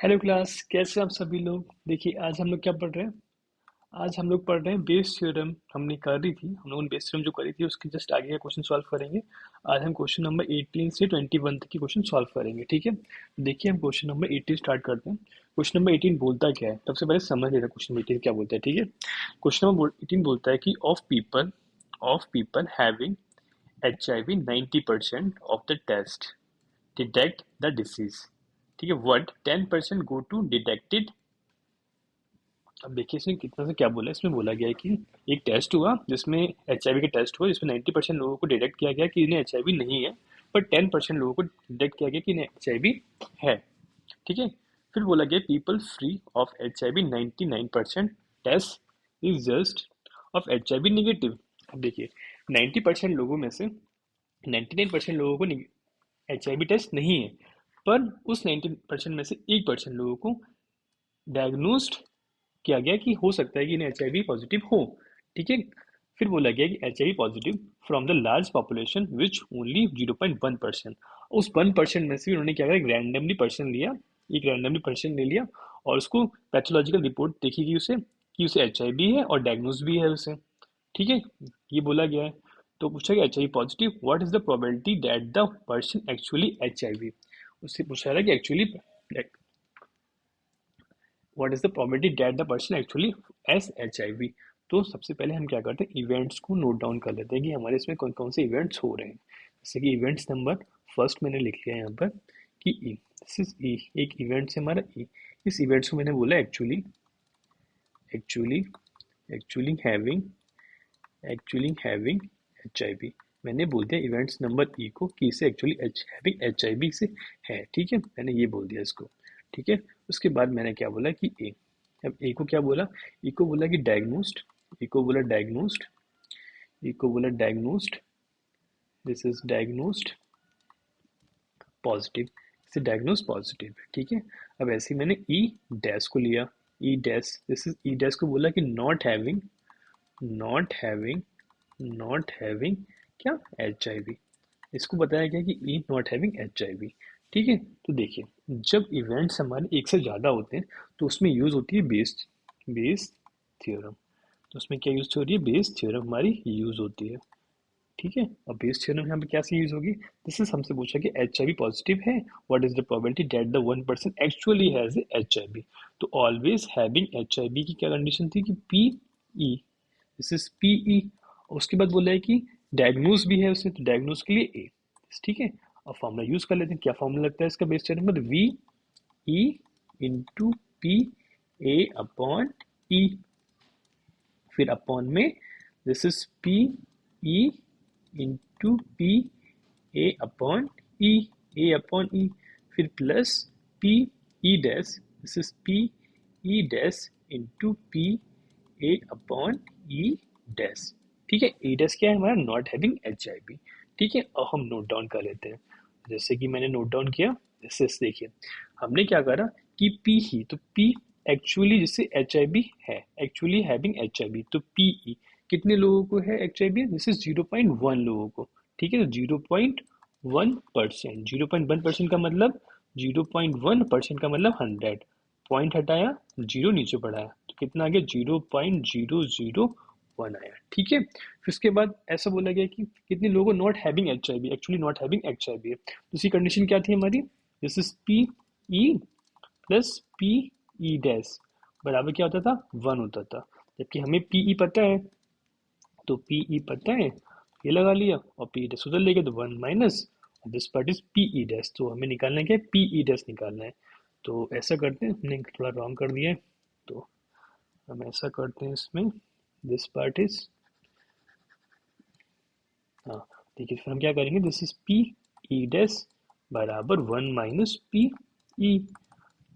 Hello class, कैसे हैं आप सभी लोग। देखिए आज हम लोग क्या पढ़ रहे हैं। आज हम लोग पढ़ रहे हैं बेस थ्योरम। हमने कर रही थी, हम लोगों ने बेस थ्योरम जो करी थी उसके जस्ट आगे का क्वेश्चन सॉल्व करेंगे। आज हम क्वेश्चन नंबर 18 से 21 तक की क्वेश्चन सॉल्व करेंगे, ठीक है। देखिए हम क्वेश्चन नंबर 18 स्टार्ट करते हैं। क्वेश्चन नंबर 18 बोलता क्या है, सबसे पहले समझ लेते हैं क्वेश्चन नंबर 18 क्या बोलता है, ठीक है। क्वेश्चन नंबर 18 बोलता है कि of people having HIV 90% of the test detect the disease, ठीक है। What 10% go to detected. अब देखिए इसमें कितना से क्या बोला है। इसमें बोला गया है कि एक टेस्ट हुआ जिसमें HIV का टेस्ट हुआ, जिसमें 90% लोगों को डिटेक्ट किया गया कि इन्हें HIV नहीं है, पर 10% लोगों को डिटेक्ट किया गया कि इन्हें HIV है, ठीक है। फिर बोला गया people free of HIV 99% test is just of HIV negative. अब देखिए 90% लोगों में से 99% लोगों को HIV टेस्ट नहीं है, पर उस 90% में से 1% लोगों को डायग्नोस्ड किया गया कि हो सकता है कि इन्हें HIV पॉजिटिव हो, ठीक है। फिर बोला गया कि HIV positive from the large population which only 0.1%। उस 1% में से उन्होंने क्या करा, एक रैंडमली पर्सन ले लिया और उसको पैथोलॉजिकल रिपोर्ट देखी कि उसे HIV है और डायग्नोज भी है उसे, ठीक है। ये बोला गया है। तो पूछा गया HIV positive, what is the probability that the person actually HIV। उससे पूछा रहा कि actually what is the probability that the person actually S HIV। तो सबसे पहले हम क्या करते हैं, इवेंट्स को नोट डाउन कर लेते हैं कि हमारे इसमें कौन कौन से इवेंट्स हो रहे हैं। जैसे कि इवेंट्स नंबर फर्स्ट मैंने लिख लिया यहाँ पर कि ई, दिस इज ई, एक इवेंट से हमारा ई। इस इवेंट्स को मैंने बोला एक्चुअली एक्चुअली हैविंग HIV। मैंने बोल दिया इवेंट्स नंबर ई को कि इसे एक्चुअली हैविंग HIV से है, ठीक है। मैंने ये बोल दिया इसको, ठीक है। उसके बाद मैंने क्या बोला कि ए। अब ए को क्या बोला, ई को बोला कि डायग्नोस्ड, ई को बोला डायग्नोस्ड, ई को बोला diagnosed, this is diagnosed positive, इसे डायग्नोज पॉजिटिव, ठीक है। अब ऐसे ही मैंने ई डैश को लिया, ई dash, this is E dash को बोला कि नॉट हैविंग नॉट हैविंग क्या, HIV। इसको बताया गया कि ई नॉट हैविंग HIV, ठीक है। तो देखिए जब इवेंट्स हमारे एक से ज़्यादा होते हैं तो उसमें यूज़ होती है बेस थ्योरम। तो उसमें क्या यूज़ हो रही है, बेस थ्योरम हमारी यूज़ होती है, ठीक है। अब बेस थ्योरम यहाँ पे क्या सी यूज़ होगी, दिस इज हमसे पूछा कि HIV पॉजिटिव है, what is the probability that the 1% actually has HIV। तो ऑलवेज हैविंग HIV की क्या कंडीशन थी कि PE, दिस इज PE। उसके बाद बोला है कि डायग्नोज भी है उसने, तो डायग्नोज के लिए ए, ठीक है। अब फॉर्मूला यूज कर लेते हैं, क्या फॉर्मूला लगता है इसका बेस थ्योरम में, VE इंटू PA/E। फिर अपॉन में this is PE into PA/E, A/E। फिर plus PE dash, this is PE dash into PA/E dash, ठीक है। ए डैश क्या है हमारा, नॉट हैविंग HIV, ठीक है। अब हम नोट डाउन कर लेते हैं। जैसे कि मैंने नोट डाउन किया, जैसे देखिए हमने क्या करा कि P ही, तो P एक्चुअली जिससे HIV है, एक्चुअली हैविंग HIV, तो PE कितने लोगों को है HIV, दिस इज 0.1 लोगों को, ठीक है। तो 0.1%, 0.1% का मतलब 0.1% का मतलब 100, पॉइंट हटाया, जीरो नीचे बढ़ाया, तो कितना आ गया, 0.001 आया, ठीक है। फिर उसके बाद ऐसा बोला गया कि कितने लोगों को not having HIV, actually not having HIV है, तो उसकी कंडीशन क्या थी हमारी, this is PE plus PE dash बराबर क्या होता था, 1 होता था। जबकि हमें PE पता है, तो PE पता है, ये लगा लिया और PE डैश उधर ले गए, तो 1 minus this part is PE dash. तो हमें निकालना है क्या, PE डैश निकालना है। तो ऐसा करते हैं, हमने थोड़ा रॉन्ग कर दिया है, तो हम ऐसा करते हैं इसमें, दिस पार्ट इज, हाँ देखिए फिर हम क्या करेंगे, दिस इज PE डैश बराबर 1 minus PE,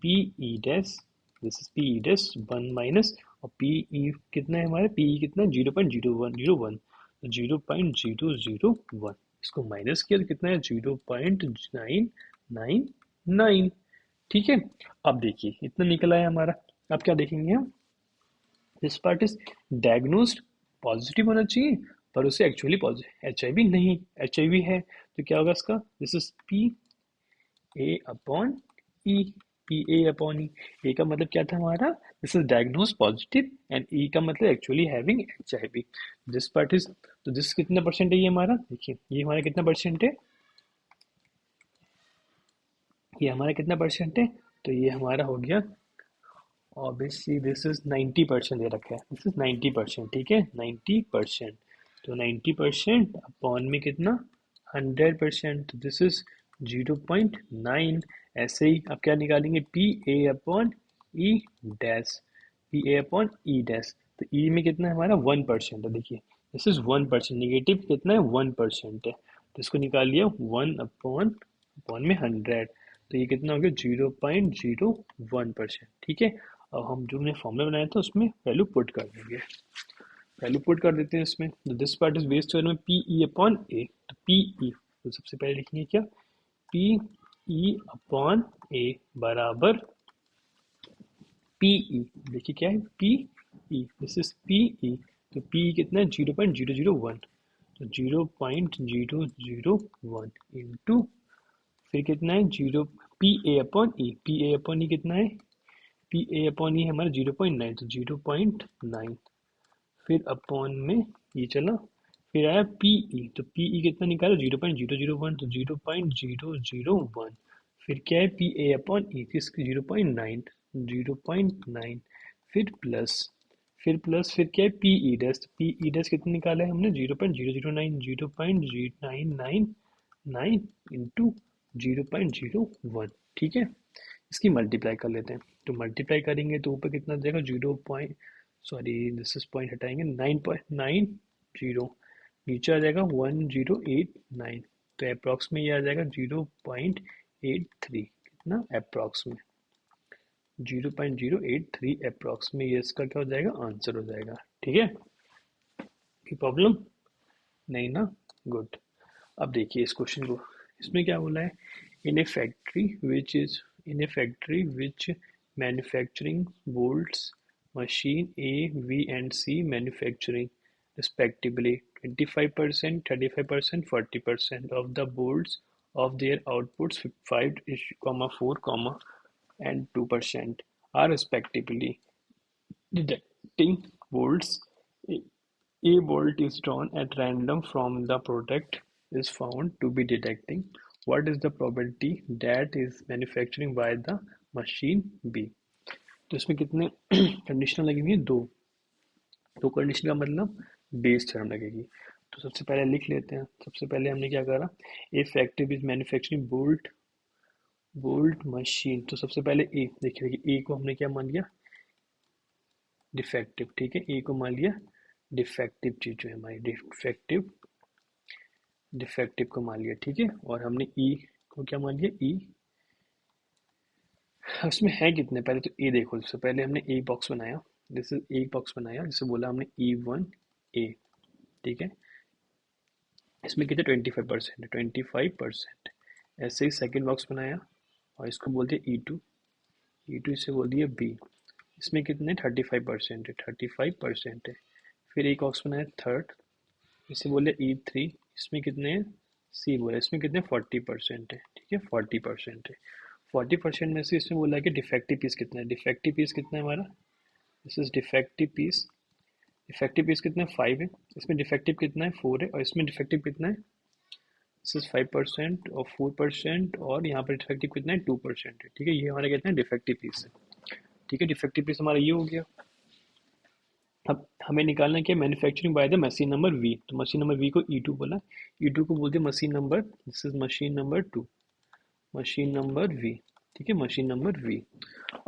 PE dash, this is PE dash 1 minus, और PE कितना है हमारा, PE कितना, 0.0101, 0.001, इसको माइनस किया तो कितना है, 0.999, ठीक है। अब देखिए इतना निकला है हमारा। अब क्या देखेंगे हम, this part is diagnosed positive होना चाहिए, पर उसे एक्चुअली पॉजिटिव HIV नहीं, HIV है, तो क्या होगा इसका, this is PA/E, P A upon E. A का मतलब क्या था हमारा, this is diagnose positive, and E का मतलब actually having H I V. This part is, तो दिस कितना परसेंट है ये हमारा, देखिए ये हमारा कितना परसेंट है, ये हमारा कितना परसेंट है, तो ये हमारा हो गया, ऑब्वियसली दिस इज 90% दे रखा है, दिस इज 90%, ठीक है 90%। तो 90% अपॉन में कितना, 100%, तो दिस इज 0.9। ऐसे ही आप क्या निकालेंगे, P A upon E dash, P A upon E dash. तो ई में कितना है हमारा 1% है, देखिए दिस इज 1%, निगेटिव कितना है 1% है, तो इसको निकाल लिया 1 अपॉन में 100, तो ये कितना हो गया 0.01%, ठीक है। अब हम जो हमने फॉर्मूला बनाया था उसमें वैल्यू पुट कर देंगे, वैल्यू पुट कर देते हैं इसमें। तो this part is based on P E upon A, तो पी ई, तो सबसे पहले लिखेंगे क्या, पी ई अपॉन ए बराबर पी ई, देखिए क्या है P E, this is P ई, तो पी ई कितना है 0.001, तो 0.001 इंटू, फिर कितना है zero, P A upon E, P A upon E कितना है, पी ए अपॉन ई हमारा 0.9, तो 0.9, फिर अपॉन में ये चला, फिर आया पी ई, तो पी ई कितना निकाला 0.001, तो 0.001, फिर क्या है पी ए अपॉन ई, किसकी 0.9, 0.9, फिर प्लस, फिर क्या है पी ई डैश, पी ई डैश कितना निकाला है हमने 0.009, 0.999 इंटू 0.01, ठीक है। इसकी मल्टीप्लाई कर लेते हैं, तो मल्टीप्लाई करेंगे तो ऊपर कितना जाएगा, सॉरी दिस इज पॉइंट हटाएंगे, 9.90, नीचे आ जाएगा 1089, तो अप्रॉक्स में ये आ जाएगा 0.83, कितना अप्रॉक्स में 0.083 अप्रॉक्स में, ये इसका क्या हो जाएगा, आंसर हो जाएगा, ठीक है। कोई प्रॉब्लम नहीं ना, गुड। अब देखिए इस क्वेश्चन को, इसमें क्या बोला है, in a factory which manufacturing bolts machine A B and C manufacturing respectively 25%, 35%, 40% of the bolts of their outputs 5, 4, and 2% are respectively detecting bolts. A bolt is drawn at random from the product is found to be detecting. What is the probability that is manufacturing by the machine B? तो इसमें कितने condition लगेंगे, दो condition का मतलब Bayes theorem लगेगी। तो सबसे पहले लिख लेते हैं, सबसे पहले हमने क्या करा, a factory is manufacturing bolt machine, तो सबसे पहले ए देखिए, ए को हमने क्या मान लिया, डिफेक्टिव, ठीक है, ए को मान लिया डिफेक्टिव चीज जो है हमारी, डिफेक्टिव को मान लिया, ठीक है। और हमने ई को क्या मान लिया, ई, उसमें है कितने, पहले तो ए देखो, सबसे पहले हमने एक बॉक्स बनाया, दिस इज एक बॉक्स बनाया, जिसे बोला हमने E1A, ठीक है। इसमें कितने 25% है, 25%। ऐसे ही सेकेंड बॉक्स बनाया और इसको बोल दिया E2, E2 इसे बोल दिया B, इसमें कितने 35% है, 35% है। फिर एक बॉक्स बनाया थर्ड, इसे बोले E3, इसमें कितने हैं, सी बोला, इसमें कितने 40% है, ठीक है 40% है। 40% में से इसमें बोला कि डिफेक्टिव पीस कितना है, डिफेक्टिव पीस कितना है हमारा, this is defective piece, defective piece कितना है 5 है, इसमें डिफेक्टिव कितना है 4 है, और इसमें डिफेक्टिव कितना है, दिस इज 5% और 4%, और यहाँ पर डिफेक्टिव कितना है 2% है, ठीक है। ये हमारा कितना है डिफेक्टिव पीस है, ठीक है। डिफेक्टिव पीस हमारा ये हो गया। अब हमें निकालना है क्या, manufacturing by the machine number V, तो मशीन नंबर वी को E2 बोला, E2 को बोलते हैं machine number, this is machine number 2, machine number V, ठीक है, मशीन नंबर वी।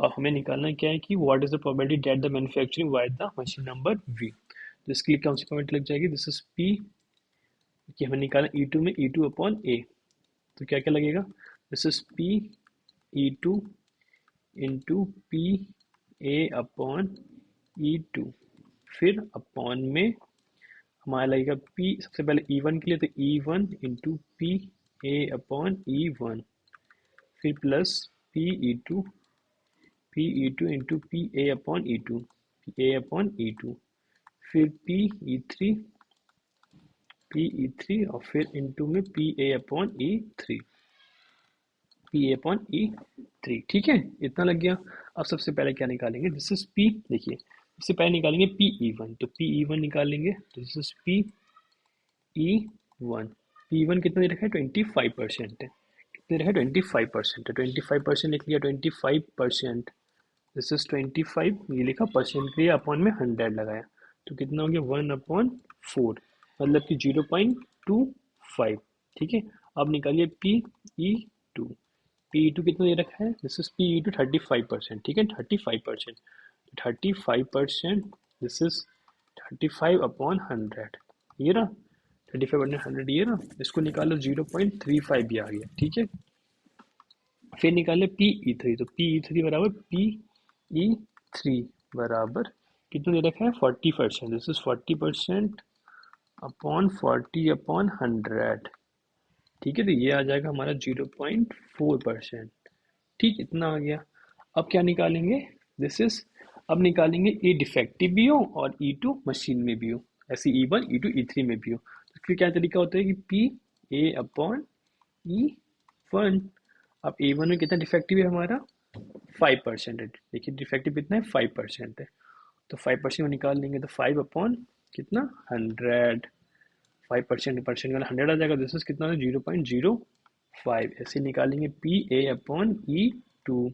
और हमें निकालना क्या है कि what is the probability that the manufacturing by the machine number V, तो इसके लिए कौन सी प्रोबेबिलिटी लग जाएगी, दिस इज पी, कि हमें निकालना E2 में E2 अपॉन ए, तो क्या क्या लगेगा, this is P E2 into P A upon E2, फिर अपॉन में हमारा लगेगा पी, सबसे पहले E1 के लिए तो E1 into P A upon E1, फिर plus P E two into P A upon E2, फिर पी ई थ्री और फिर इंटू में P A upon E3, P A upon E 3। ठीक है, इतना लग गया। अब सबसे पहले क्या निकालेंगे, दिस इज पी। देखिए सबसे पहले निकालेंगे पी ई वन, तो पी ई वन निकालेंगे, तो this is P E one. P one कितना दे रखा है, 25% है। कितने रखा है, 25% है। 25% लिख लिया, 25%। दिस इज 25, ये लिखा परसेंट के लिए, अपॉन में 100 लगाया, तो कितना हो गया 1/4, मतलब कि 0.25। ठीक है, अब निकालिए P E two. P E two कितना दे रखा है, this is P E two 35%। ठीक है, 35%, 35%, दिस इज 35/100, ये रहा 35/100, ये रहा। इसको निकालो, 0.35 भी आ गया। ठीक है, फिर निकाले पी ई थ्री, तो पी ई थ्री बराबर पी ई थ्री बराबर कितना दे रखा है, 40%। This is 40% upon 40/100। ठीक है, तो ये आ जाएगा हमारा 0.4%। ठीक, इतना आ गया। अब क्या निकालेंगे, दिस इज, अब निकालेंगे ए डिफेक्टिव भी हो और ई टू मशीन में भी हो, ऐसे E one E two E three में भी हो। तो फिर क्या तरीका होता है कि P A upon E one. अब ए वन में कितना डिफेक्टिव है हमारा, 5% है। देखिए डिफेक्टिव कितना है, 5% है। तो 5% में निकाल लेंगे, तो 5 अपॉन कितना, 100। 5% परसेंट वाला 100 आ जाएगा, दिस इज कितना, 0.05। ऐसे निकालेंगे P A upon E two.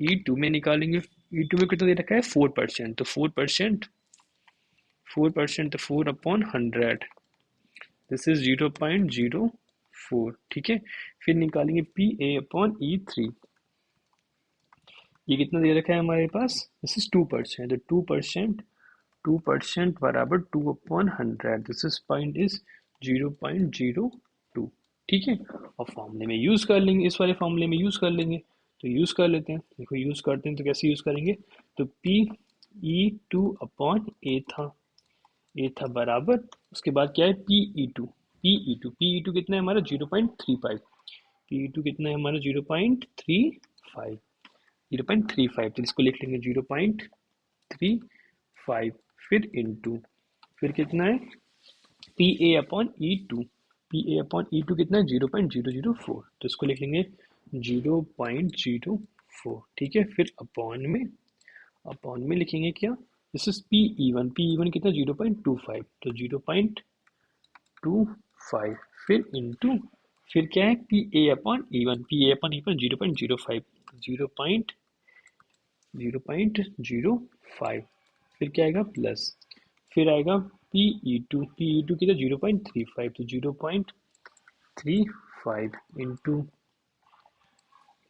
E two में निकालेंगे, ई टू में कितना दे रखा है, 4%, तो 4%, 4%, तो 4/100, दिस इज 0.04। ठीक है, फिर निकालेंगे P A upon E three. ये कितना दे रखा है हमारे पास, दिस इज 2%, तो 2%, 2% बराबर 2/100, दिस इज पॉइंट इज 0.02। ठीक है, और फॉर्मूले में यूज कर लेंगे, इस वाले फॉर्मूले में यूज कर लेंगे, तो यूज कर लेते हैं। देखो यूज करते हैं तो कैसे यूज करेंगे, तो P E two upon A था बराबर, उसके बाद क्या है, P E two. P E two कितना है हमारा, 0.35। पी ई टू कितना है हमारा, 0.35। 0.35, तो इसको लिख लेंगे 0.35, फिर इनटू, फिर कितना है, P A upon E two. P A upon E two कितना है, 0.004, तो इसको लिख लेंगे 0.04। ठीक है, फिर अपॉन में लिखेंगे क्या, this is P E one. P E one कितना, 0.25, तो 0.25, फिर इनटू, फिर क्या है, P A upon E one. P A upon E one 0.05, 0.05, फिर क्या आएगा, प्लस, फिर आएगा P E two. P E two कितना, 0.35, तो 0.35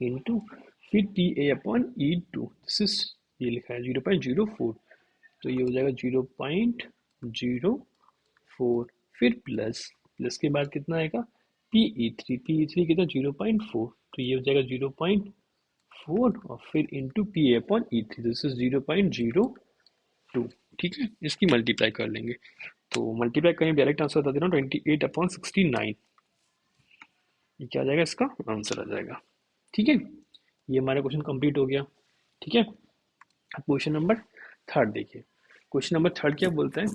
इंटू फिर P A upon E two, this is, ये लिखा है 0.04, तो ये हो जाएगा 0.04, फिर प्लस, प्लस के बाद कितना आएगा, पी ई थ्री। पी ई थ्री कितना, 0.4, तो ये हो जाएगा 0.4, और फिर into P A upon E three, this is 0.02। ठीक है, इसकी मल्टीप्लाई कर लेंगे, तो मल्टीप्लाई करें, डायरेक्ट आंसर बता दे रहा हूँ, 28/69। ये क्या आ जाएगा, इसका आंसर आ जाएगा। ठीक है, ये हमारा क्वेश्चन कंप्लीट हो गया। ठीक है, अब क्वेश्चन नंबर थर्ड देखिए। क्वेश्चन नंबर थर्ड क्या बोलता है,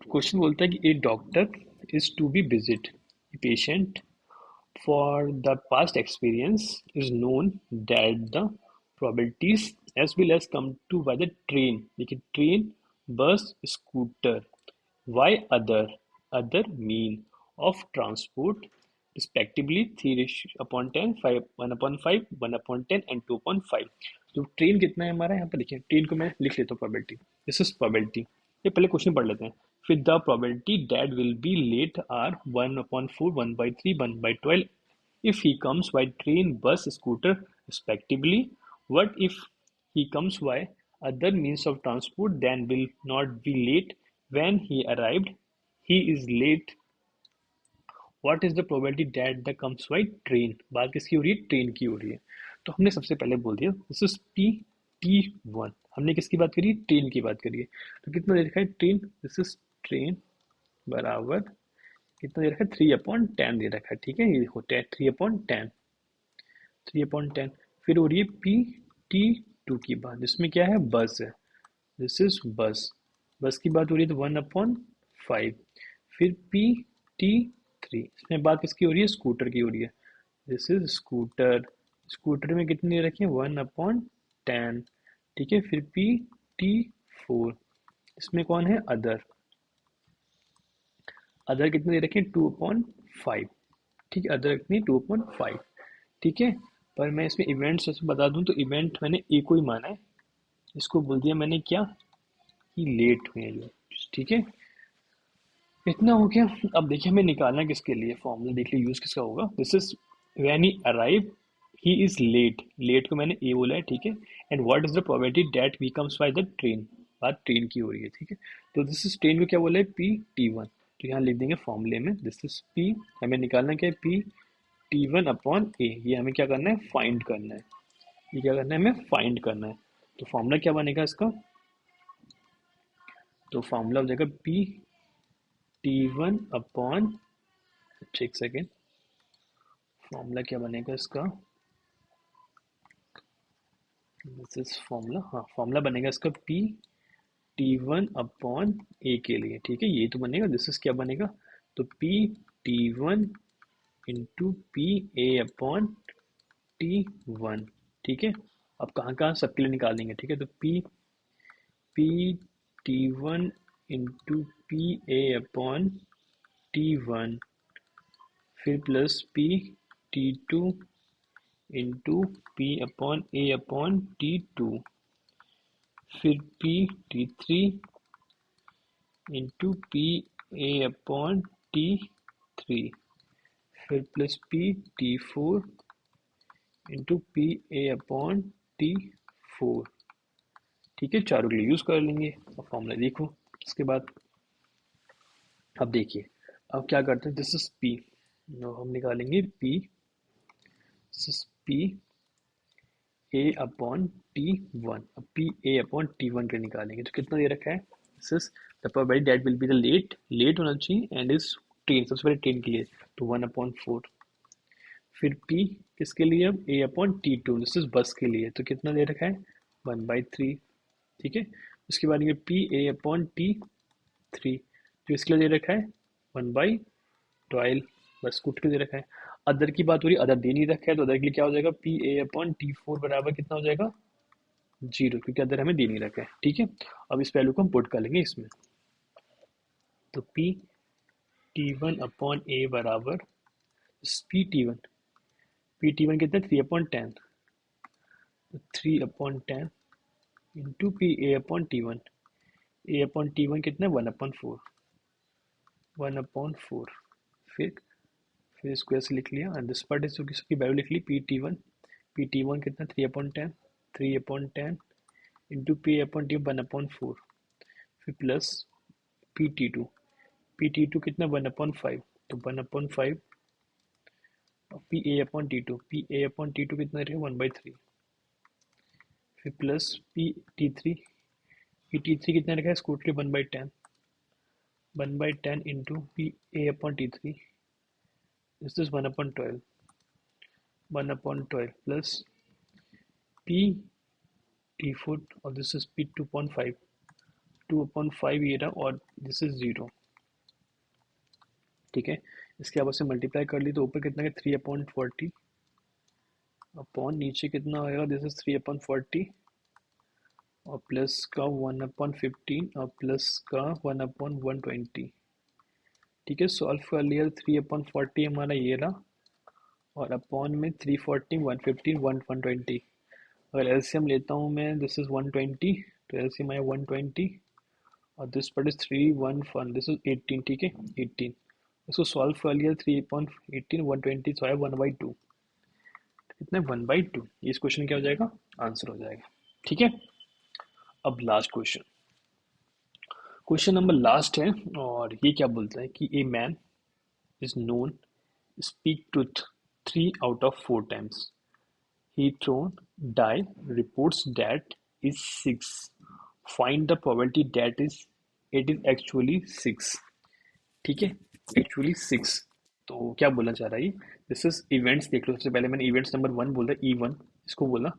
क्वेश्चन बोलता है कि a doctor is to be visit patient for the past experience is known that the probabilities as well as come to by the train, देखिए train, bus, scooter, why other mean of transport respectively 3/10, 5 1/5, 1/10 and 2/5। तो train कितना है हमारा, यहाँ पर देखिए train को मैं लिख लेता हूँ प्रोबेबिलिटी, दिस इज प्रोबेबिलिटी। ये पहले क्वेश्चन पढ़ लेते हैं। फिर the probability that will be late are 1/4, 1/3, 1/12 if he comes by train, bus, scooter respectively. What if he comes by other means of transport, then will not be late when he arrived? He is late. What is the probability that the comes by train? बात किसकी हो रही है, train की हो रही है। तो हमने सबसे पहले बोल दिया this is P T one. हमने किसकी बात करी, ट्रेन की बात करी है। तो कितना दे रखा है, ट्रेन, दिस इज ट्रेन बराबर कितना दे रखा है, 3/10 दे रखा है। ठीक है, ये होता है 3/10, 3/10। फिर हो रही है पी टी टू की बात, इसमें क्या है, बस है, दिस इज बस। बस की बात हो रही है, तो 1/5। फिर पी टी थ्री, इसमें बात किसकी हो रही है, स्कूटर की हो रही है, दिस इज स्कूटर। स्कूटर में कितनी रखी है 1/10, ठीक है। फिर P T4, इसमें कौन है अदर, अदर कितने दे रखे हैं 2/5, ठीक है, अदर कितनी 2/5, ठीक है। पर मैं इसमें इवेंट्स ऐसे बता दूं तो इवेंट मैंने ए को ही माना है, इसको बोल दिया मैंने क्या कि लेट हुए हैं ये, ठीक है। इतना हो गया। अब देखिए हमें निकालना किसके लिए, फॉर्मूला देख लिया यूज किसका होगा। This is when he arrive he is late, late को मैंने ए बोला है, ठीक है। And what is the probability that we comes by the train, बात ट्रेन की हो रही है, ठीक है। तो दिस इज ट्रेन को क्या बोला है P T1, तो यहाँ लिख देंगे फॉर्मूले में दिस इज P, हमें निकालना क्या है P T1/A, ये हमें क्या करना है फाइंड करना है, ये क्या करना है हमें फाइंड करना है। तो फॉर्मूला क्या बनेगा इसका, तो फॉर्मूला हो जाएगा P T1 एक सेकेंड, फॉर्मूला क्या बनेगा इसका, दिस इज फॉर्मूला, हाँ फॉर्मूला बनेगा इसका P T1/A के लिए, ठीक है, ये तो बनेगा। दिस इज क्या बनेगा, तो P T1 × PA/T1, ठीक है। अब कहाँ कहाँ सबके लिए निकालेंगे, ठीक है। तो P T1 × PA/T1, फिर प्लस P T2 × PA/T2, फिर P T3 × PA/T3, फिर प्लस P T4 × PA/T4, ठीक है, चारों के लिए यूज कर लेंगे। अब फॉर्मूला देखो इसके बाद, अब देखिए अब क्या करते हैं, दिस इज P, हम निकालेंगे P, P A/T1, अब PA/T1 के निकालेंगे तो कितना दे रखा है, this is the probability that will be the late, late होना चाहिए एंड इज ट्रेन, सबसे पहले ट्रेन के लिए तो 1/4, फिर P किसके लिए, अब A/T2, दिस इज बस के लिए, तो कितना दे रखा है 1/3, ठीक है। उसके बाद ये PA/T3 जो इसके लिए दे रखा है 1/12, बस स्कूटर के दे रखा है। अदर की बात हो रही है, अदर दे नहीं रखा है, तो अदर के लिए क्या हो जाएगा PA/T4 बराबर कितना हो जाएगा 0, क्योंकि अदर हमें दे नहीं रखा है, ठीक है। अब इस वैल्यू को हम पुट कर लेंगे इसमें, तो P T1/A बराबर P T1 कितना 3/10, तो 3/10 इंटू PA/T1, A/T1 कितना 1/4, 1/4, फिर स्क्वायर से लिख लिया एंड दिस पार्ट इज की वैल्यू लिख ली P T1 कितना 3/10 इंटू PA/T 1/4, फिर प्लस P T2 कितना 1/5, तो 1/5 PA/T2 कितना रहेगा 1/3, फिर प्लस P T3 कितना रखा है scooter 1/10 into PA/T3, this is 1/12 plus P T4 और दिस इज P2/5 ये रहा और दिस इज 0, ठीक है। इसके आपस से मल्टीप्लाई कर ली तो ऊपर कितना है 3/40 अपॉन नीचे कितना आएगा, दिस इज 3/40 और प्लस का 1/15 और प्लस का 1/120, ठीक है। सॉल्व कर लिया 3/40 हमारा ये रहा और अपॉन में 340 115 120, अगर एलसीएम लेता हूँ मैं दिस इज 120, तो एलसीएम आया 120 और this part is 311, this is 18, ठीक है 18, इसको सॉल्व कर लिया 3/18 120, तो आया 1/2, कितना 1/2, इस क्वेश्चन क्या हो जाएगा आंसर हो जाएगा, ठीक है। अब last question, question number last है और ये क्या बोलता है कि a man is known speak truth 3/4 times, he thrown die reports that is 6, find the probability that is it is actually 6, ठीक है, एक्चुअली 6, तो क्या बोलना चाह रहा है ये, दिस इज इवेंट्स देख लो, सबसे पहले मैंने इवेंट्स नंबर 1 बोला E1, इसको बोला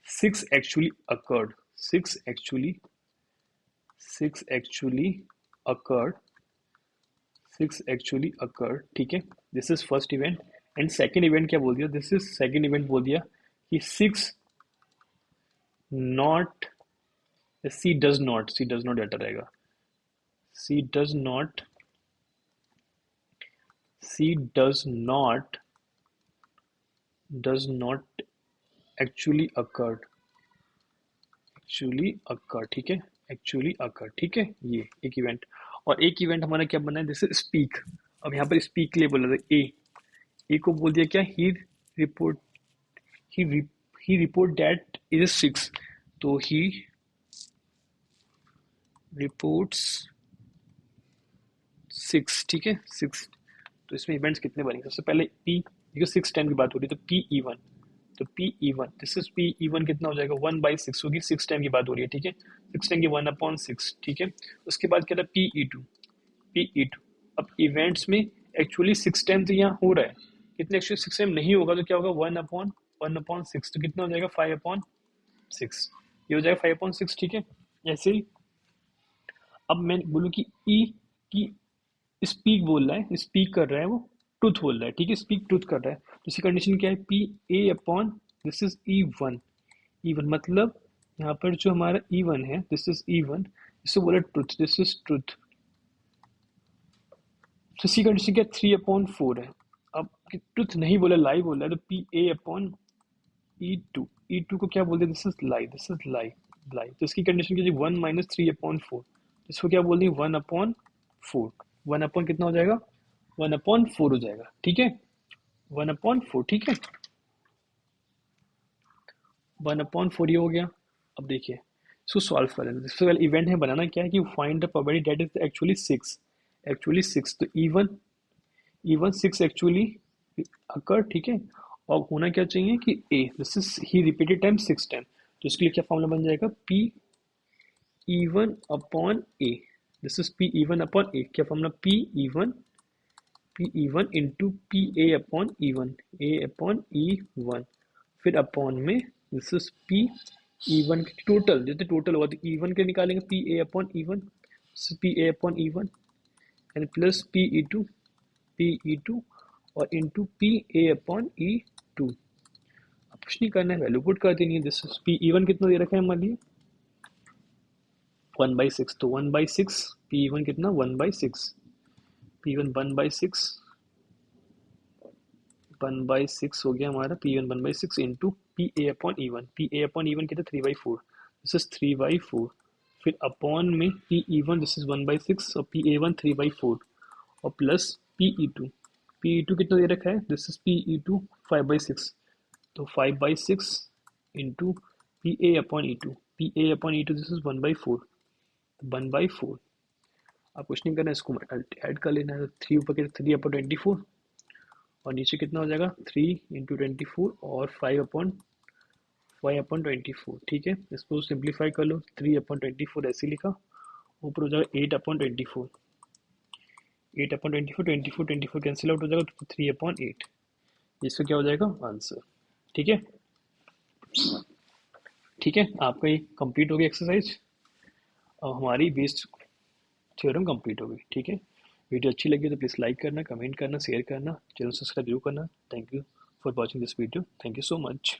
6 actually occurred, 6 actually 6 actually occurred 6 actually occurred, ठीक है, this is first event. And second event क्या बोल दिया, दिस इज सेकंड इवेंट बोल दिया कि 6 not, C does not data रहेगा, C does not, C does not actually occurred, ठीक है, एक्चुअली अकर, ठीक है, ये एक इवेंट। और एक इवेंट हमारा क्या बना है, जैसे स्पीक। अब यहाँ पर स्पीक के लिए बोला था ए को बोल दिया क्या, report he he report that is 6, तो ही रिपोर्ट्स 6, ठीक है 6। तो इसमें इवेंट्स कितने बनेंगे, सबसे पहले पी, देखो 6 टाइम की बात हो रही है तो पी ई वन, तो P E one, this is P E one कितना हो जाएगा 1/6 होगी, 6 टाइम की बात हो रही है, ठीक है, 6 टाइम की 1/6, ठीक है। उसके बाद क्या था पी ई टू, अब इवेंट्स में एक्चुअली 6 टाइम तो यहाँ हो रहा है, कितने एक्चुअली 6 टाइम नहीं होगा तो क्या होगा 1/6, तो कितना हो जाएगा 5/6, ये हो जाएगा 5/6, ठीक है। ऐसे ही अब मैं बोलूँ कि ई की स्पीक बोल रहा है, स्पीक कर रहा है वो, ट्रुथ बोल रहा है, ठीक है, स्पीक ट्रुथ कर रहा है, तो इसकी कंडीशन क्या है P A upon this is E one, मतलब यहाँ पर जो हमारा ई वन है दिस इज ई वन, इससे बोला ट्रुथ, दिस इज ट्रुथ, तो इसकी कंडीशन क्या 3/4 है। अब ट्रुथ नहीं बोला, लाई बोला है, तो P A upon E two को क्या बोलते हैं, दिस इज लाई, तो इसकी कंडीशन क्या 1 - 3/4, इसको क्या बोल दी 1/4, 1 अपॉन कितना हो जाएगा 1/4 हो जाएगा, ठीक है 1/4, ठीक है 1/4 ये हो गया। अब देखिए इसको सॉल्व करें, सबसे पहले इवेंट है बनाना क्या है कि find the probability that is actually 6, तो इवन 6 एक्चुअली अकर, ठीक है, और होना क्या चाहिए कि ए, दिस इज ही रिपीटेड टाइम 6 टाइम, तो इसके लिए क्या फॉर्मूला बन जाएगा P even upon A, this is P even upon A, क्या formula P even into P A upon E one, फिर अपॉन में this is P even total, जैसे टोटल होगा तो इवन के निकालेंगे P A upon E one and plus P E two और into P A upon E to. अब कुछ नहीं करना है, वैल्यू पुट कर देनी है, दिस इज पी इवन कितना दे रखा है हमारे लिए 1/6, तो 1/6 पी इवन कितना 1/6, पी वन 1/6 हो गया हमारा, P one 1/6 into P A upon E one कितना 3/4, दिस इज 3/4, फिर अपॉन में P E one this is 1/6 और पी ए वन 3/4 और प्लस पी ई टू कितना दे रखा है, this is P E two 5/6, तो 5/6 into P A upon E two this is 1/4, 1/4। अब कुछ नहीं करना है, इसको ऐड कर लेना है, 3 ऊपर के 3/24 और नीचे कितना हो जाएगा 3 × 24 और 5/24, ठीक है, इसको सिंप्लीफाई कर लो, 3/24 ऐसे लिखा, ऊपर हो जाएगा 8/24, 8/24 कैंसिल आउट हो जाएगा तो 3/8, इसको क्या हो जाएगा आंसर, ठीक है, आपका ये कंप्लीट हो गया एक्सरसाइज और हमारी बेस्ड थ्योरम कंप्लीट हो गई, ठीक है। वीडियो अच्छी लगी तो प्लीज़ लाइक करना, कमेंट करना, शेयर करना, चैनल सब्सक्राइब जरूर करना। Thank you for watching this video, thank you so much.